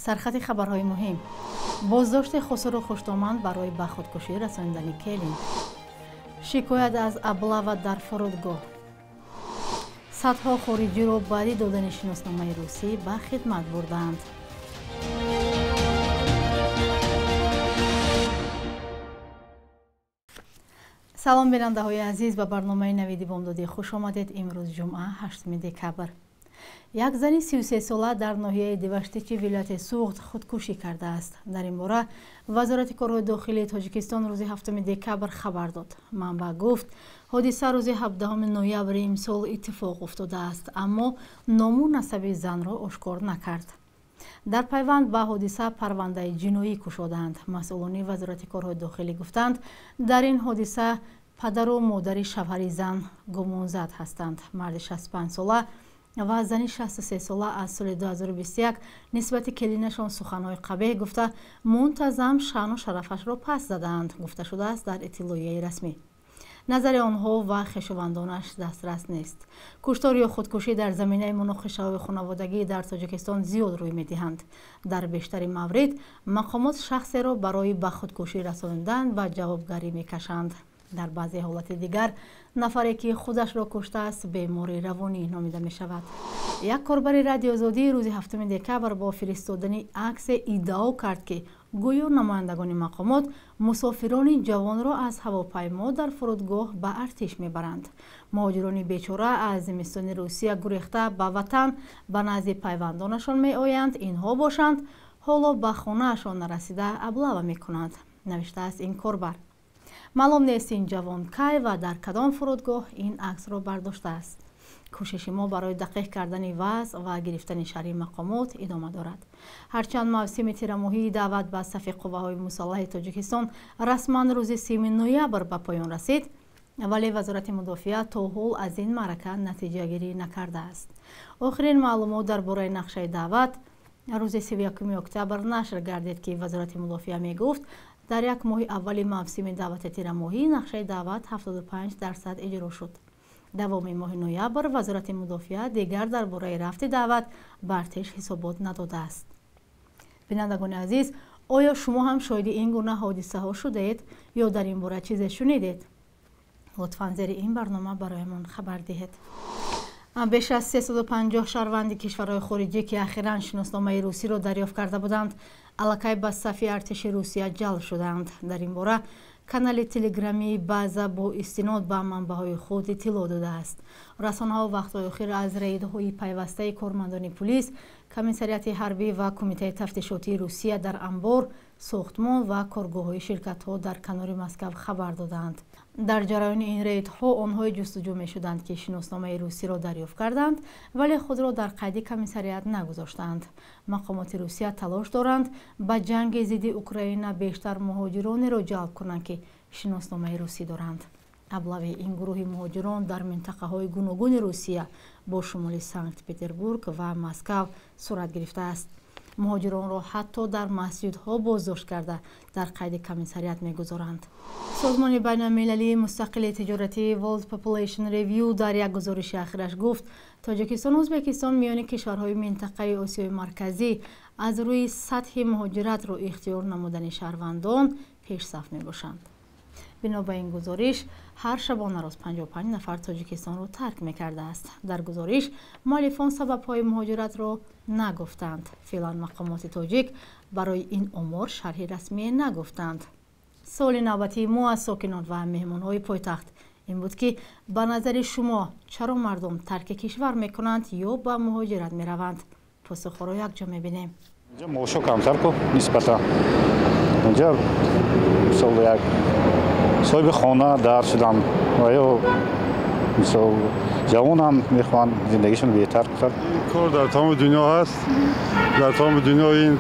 سرخط خبرهای مهم: بازداشت خسرو خوشتامند برای به خودکشی رساندن کلین، شکایت از ابله در فرودگاه، صدها خارجی را بعد دادن شناسنامه روسی به خدمت بردند. سلام بیننده های عزیز، به برنامه نویدی بامدادی خوش آمدید. امروز جمعه 8 دکبر. یک زن 33 ساله در ناحیه دیوشتیچی ولایت سوغد خودکشی کرده است. در این باره وزارت کارهای داخلی تاجیکستان روز 7 دکبر خبر داد. منبع گفت حادثه روز 17 نوامبر امسال اتفاق افتاده است، اما نام و نسب زن را آشکار نکرد. در پیوند به حادثه پرونده جنایی گشودند. مسئولان وزارت کارهای داخلی گفتند در این حادثه پدر و مادر شوهر زن گمانزد هستند. مرد 65 ساله و زن 63 ساله از سال 2021 نسبت کلینشان سخنهای قبیح گفته منتظم شأن و شرفش را پس زدند، گفته شده است در اطلاعیه رسمی. نظر آنها و خویشاوندانش دسترس نیست. کشتار یا خودکشی در زمینه مناقشه و خانوادگی در تاجیکستان زیاد روی می‌دهند. در بیشتر موارد مقامات شخصی را برای به خودکشی رساندن و جوابگری می‌کشند. در بعضی حالات دیگر نفری که خودش را کشته است بیماری روانی نامیده می شود. یک کاربر رادیو آزادی روز 7 دکبر با فرستادن عکس ادعا کرد که گویا نمایندگان مقامات مسافران جوان را از هواپیما در فرودگاه به ارتش میبرند. مهاجران بیچاره از زمستان روسیه گریخته به وطن به نزد پیوندانشان می آیند. اینها باشند حالا به خانهشان نرسیده ابله میکنند، نوشته است این کاربر. معلوم نیست این جوان کی و در کدام فرودگاه این عکس را برداشته است. کوشش ما برای دقیق کردن وضع و گرفتن شرح مقامات ادامه دارد. هرچند موسم تیرماهی دعوت به صف قوه‌های مسلح تاجیکستان رسما روز 3 نوامبر به پایان رسید، ولی وزارت مدافعه تا حال از این معرکه نتیجه گیری نکرده است. آخرین معلومات درباره نقشه دعوت روز 31 اکتبر نشر گردید که وزارت مدافعه می گفت در یک ماه اول موسم دعوت تیرماهی نقشه دعوت 75% اجرا شد. دوام ماه نوامبر وزارت مدافعه دیگر درباره رفت دعوت به ارتش حسابات نداده است. بینندگان عزیز، آیا شما هم شاهد این گونه حادثه ها شدید یا در این باره چیزی شنیدید؟ لطفاً زیر این برنامه برایمان خبر دهید. بیش از 350 شهروند کشورهای خارجی که اخیراً شناسنامه روسی را دریافت کرده بودند الکی به صف ارتش روسیه جلب شدند. در این باره کانال تلگرامی بازا با استناد به منبع‌های خود اطلاع داده است. رسانه‌ها وقت‌های اخیر از ریدهای پیوسته کارمندان پلیس، کمیسریات حربی و کمیته تفتیشاتی روسیه در انبار، ساختمان و کارگاه‌های شرکت‌ها در کنار مسکو خبر دادند. در جریان این ریدها آنها جستجو می‌شدند که شناسنامه روسی را دریافت کردند ولی خود را در قید کمیسریات نگذاشتند. مقامات روسیه تلاش دارند به جنگ ضد اوکراین بیشتر مهاجران را جلب کنند که شناسنامه روسی دارند. ابلاغ این گروه مهاجران در منطقه‌های گوناگون روسیه با شمول سنت پتربورگ و مسکو صورت گرفته است. مهاجران را حتی در مسجدها بازداشت کرده در قید کمیسریات می‌گذارند. سازمان بین‌المللی مستقل تجارتی World Population Review در یک گزارش اخیرش گفت تاجیکستان و ازبکستان میان کشورهای منطقه آسیای مرکزی از روی سطح مهاجرت را اختیار نمودن شهروندان پیش صف می‌باشند. بنا به این گزارش هر شبانه روز 55 نفر تاجیکستان را ترک می‌کرده است. در گزارش مؤلفان سبب‌های مهاجرت را نگفتند. فعلا مقامات تاجیک برای این آمار شرح رسمی نگفتند. سوال نوبتی ما از ساکنان و مهمان‌های پایتخت این بود که به نظر شما چرا مردم ترک کشور می‌کنند یا به مهاجرت می‌روند؟ پاسخ را یک جا می‌بینیم. موشو کمتر کو نسبتا اونجا مثلا یک صاحب خانه در شدم و یا مثلا جوان هم میخوان زندگیشون بهتر کنند. کار در تمام دنیا هست. در تمام دنیا این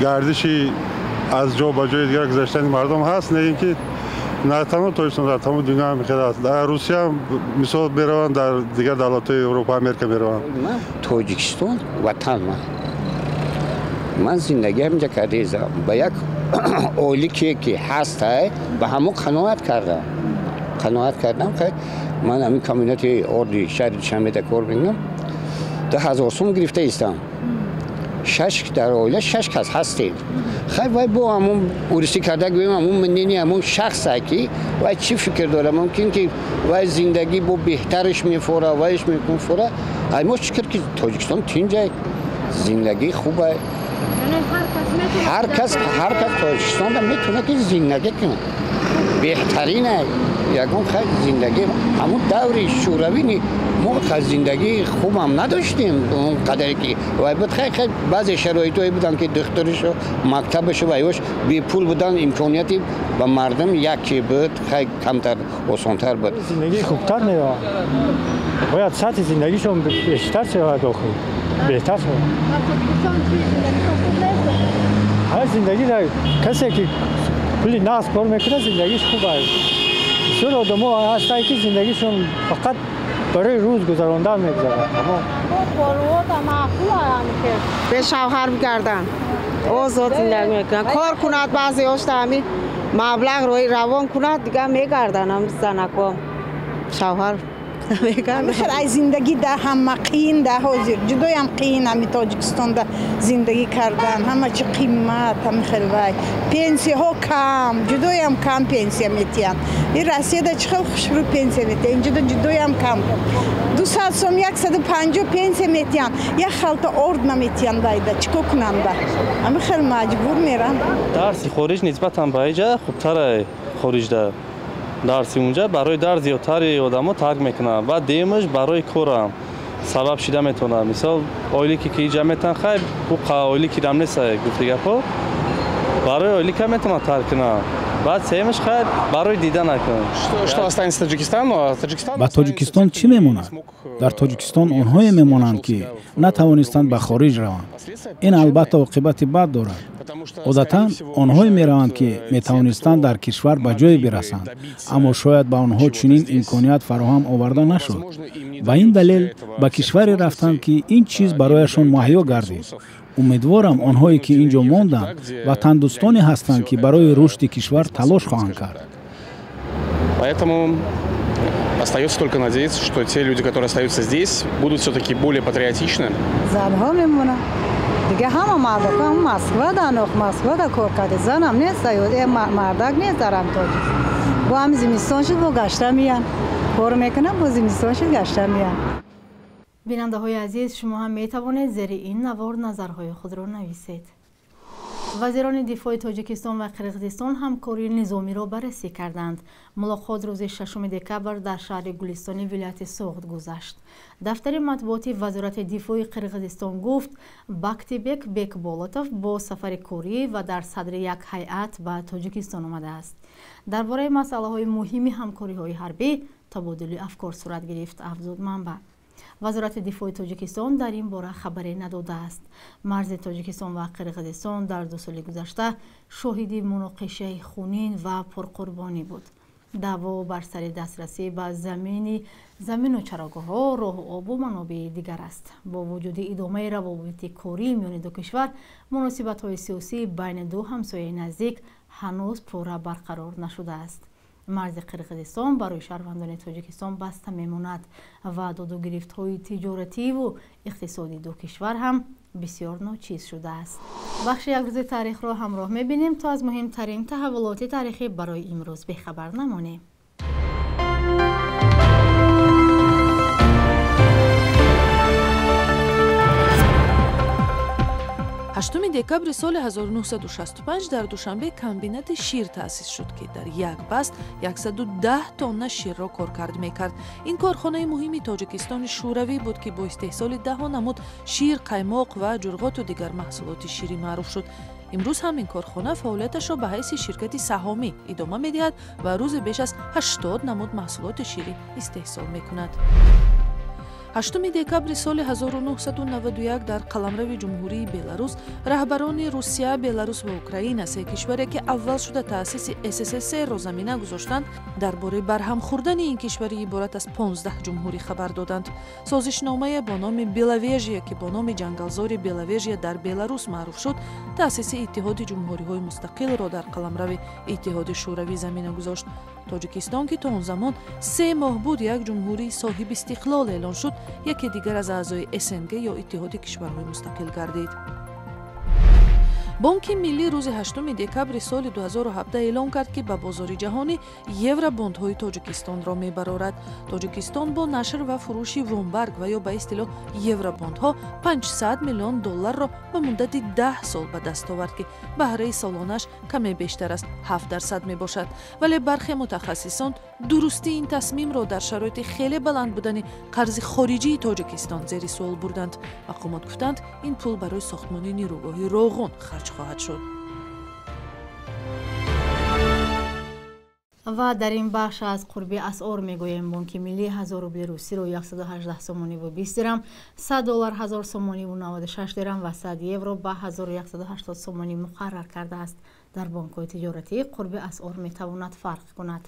گردشی از جا به جای دیگر گذشتن مردم هست، نه اینکه نه تنها تاجیکستان در تمام دنیا هم هست. در روسیه هم مثال میروند، در دیگر دولت‌های اروپا امریکا میروند. من تاجیکستان وطن من زندگی همینجا کرده ایزم با یک اولی که هست به همون قناعت کردم که من همین کامیونیت اردی شهر شمیده کار بینم 10,000 سوم گرفته ایستم 6 در اوله 6 کس هستید خیلی وای با همون ورسی کرده گویم همون منینی همون شخصه که وای چی فکر داره ممکن که وای زندگی با بهترش میفوره وایش میکنه اما چیکار که تاجیکستان تینجای زندگی خوبه هر کس تاجیکستان هم میتونه که زندگی کنه بهترینه یکم خیلی زندگی همون دوری شوروی نی ما خیلی زندگی خوب هم نداشتیم اون قدری که وای بود خیلی بعضی شرایطی بودن که دخترش و مکتبش و ایوش بی پول بودن امکانیتی با مردم یکی بود خیلی کمتر آسان‌تر بود زندگی خوبتر میاد باید سطح زندگیشون بیشتر شود داخل بهتر شود هر زندگی در کسی که کلی ناس کار میکنه زندگیش خوبه بسیار آدم‌ها هستند که زندگیشون فقط برای روز گذراندن میگذره اما به شوهر بگردن آزاد زندگی میکنن کار کند بعضی هاش همین مبلغ روی روان کند دیگه میگردن هم زنکام شوهر میخواد از زندگی ده هم قین ده حاضر جدای هم قین همی تاجیکستان ده زندگی کردن همه چی قیمت هم خیلی وای پنسی ها کم جدای هم کم پنسی میتین این رسیده چه خیلی خوش رو پنسی میتین اینجا جدای هم کم 200 سوم 150 پنسی میتین یک خلط آرد نمیتین دایده چیکار کنم ده همه خیلی مجبور میرن درسی خارج نسبت هم به اینجا خوبتره خارج ده درسی اونجا برای در زیادتر آدما ترک میکنن و دیمش برای کارم سبب شده میتونه مثال اولی که اینجا میتن خیلی حقوق اولی که دم نیست گفته گپا برای اولی که میتونه ترک کنه بعد سیمش خیلی برای دیدن نکنه что останется Таджикистан با تاجیکستان چی میموند در تاجیکستان آنهایی میمانند که نتوانستند به خارج روند این البته عاقبت بد دارد عادتا آنهایی میروند که میتوانستند در کشور به جای برسند اما شاید به آنها چنین امکانیت فراهم آورده نشد به این دلیل به کشوری رفتند که این چیز برایشان مهیا گردید امیدوارم آنهایی که اینجا ماندند و تندرستانی هستند که برای رشد کشور تلاش خواهند کرد Поэтому остается только надеяться, что те люди, которые остаются здесь, будут все-таки более патриотичны. زنها میمونه دیگه همه مردک هم مسکو دانوخ مسکو دا کار کرده زن هم نیست یا مردک نیست درم تاجیک با هم زمستان شد با گشته میان کار میکنن با زمستان شد گشته میان بیننده های عزیز شما هم می توانید زیر این نوار نظرهای خود را نویسید. وزیران دفاع تاجیکستان و قرقیزستان همکاری نظامی را بررسی کردند. ملاقات روز 6 دکبر در شهر گلستانی ولایت سوغد گذشت. دفتر مطبوعاتی وزارت دفاع قرقیزستان گفت باکتیبک بیکبولاتوف با سفر کاری و در صدر یک هیئت به تاجیکستان آمده است. درباره مسائل مهم همکاری های حربی تبادل افکار صورت گرفت افزود منبع. وزارت دفاع تاجیکستان در این باره خبری نداده است. مرز تاجیکستان و قرقیزستان در 2 سال گذشته شاهد مناقشه خونین و پرقربانی بود. دعوا بر سر دسترسی به زمین و چراگاه‌ها، راه و آب و منابع دیگر است. با وجود ادامه روابط کاری میان دو کشور، مناسبت‌های سیاسی بین دو همسایه نزدیک هنوز پورا برقرار نشده است. مرز قرقیزستان برای شهروندان تاجیکستان بسته میماند و داد و گرفت‌های تجارتی و اقتصادی دو کشور هم بسیار ناچیز شده است. بخش یک روز تاریخ را همراه می‌بینیم تا از مهمترین تحولات تاریخی برای امروز بخبر نمانیم. 8 دکبر سال 1965 در دوشنبه کمبینات شیر تأسیس شد که در یک بست 110 تن شیر را کارکرد میکرد. این کارخانه مهمی تاجیکستان شوروی بود که با استحصال دهها نمود شیر، قیماق و جرغات و دیگر محصولات شیری معروف شد. امروز هم این کارخانه فعالیتش را به حیث شرکتی سهامی ادامه می‌دهد و روز بیش از 80 نمود محصولات شیری استحصال می‌کند. 8 دکبر سال 1991 در قلمرو جمهوری بلاروس رهبران روسیه، بلاروس و اوکراین سه کشوری که اول شده تأسیس SSSR را زمینه گذاشتند درباره برهم خوردن این کشوری عبارت از 15 جمهوری خبر دادند. سازشنامه با نام بلاویژیا که با نام جنگلزار بلاویژیا در بلاروس معروف شد، تأسیس اتحاد جمهوری‌های مستقل را در قلمرو اتحاد شوروی زمینه گذاشت. تاجیکستان که تا آن زمان 3 ماه بود یک جمهوری صاحب استقلال اعلان شد، یکی دیگر از اعضای SNG یا اتحاد کشورهای مستقل گردید. бонки миллӣ рӯзи 8 декабри соли 2017 эълон кард ки ба бозори ҷаҳонӣ евробондҳои тоҷикистонро мебарорад. тоҷикистон бо нашр ва фурӯши вонбарг ва ё ба истилоҳ евробондҳо $500 миллион ба муддати 10 сол ба даст овард ки баҳраи солонаш каме бештар аз 7% мебошад. вале бархе мутахассисон дурустии ин тасмимро дар шароити хеле баланд будани қарзи хориҷии тоҷикистон зери суол бурданд. мақомот гуфтанд ин пул барои сохтмони нирӯгоҳи роғун харҷ хоҳад шуд. ва дар ин бахш аз қурби асъор мегӯем. бонки миллӣ 1000 рубли русиро 118 сомониву 20 дирам, $100 1000 сомониву 96 дирам ва 100 евро ба 1180 сомонӣ муқаррар кардааст. дар бонкҳои тиҷоратӣ қурби асъор метавонад фарқ кунад.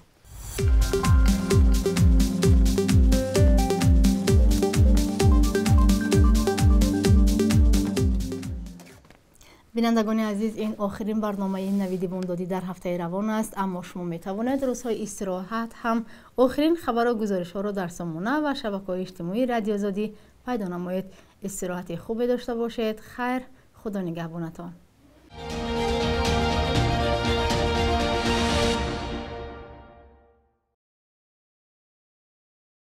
бинандагони азиз, ин охирин барномаи навиди бомдодӣ дар ҳафтаи равон аст, аммо шумо метавонед рӯзҳои истироҳат ҳам охирин хабару гузоришҳоро дар сомона ва шабакаҳои иҷтимоии радиозодӣ пайдо намоед. истироҳати хубе дошта бошед. хайр, худо нигаҳбонатон.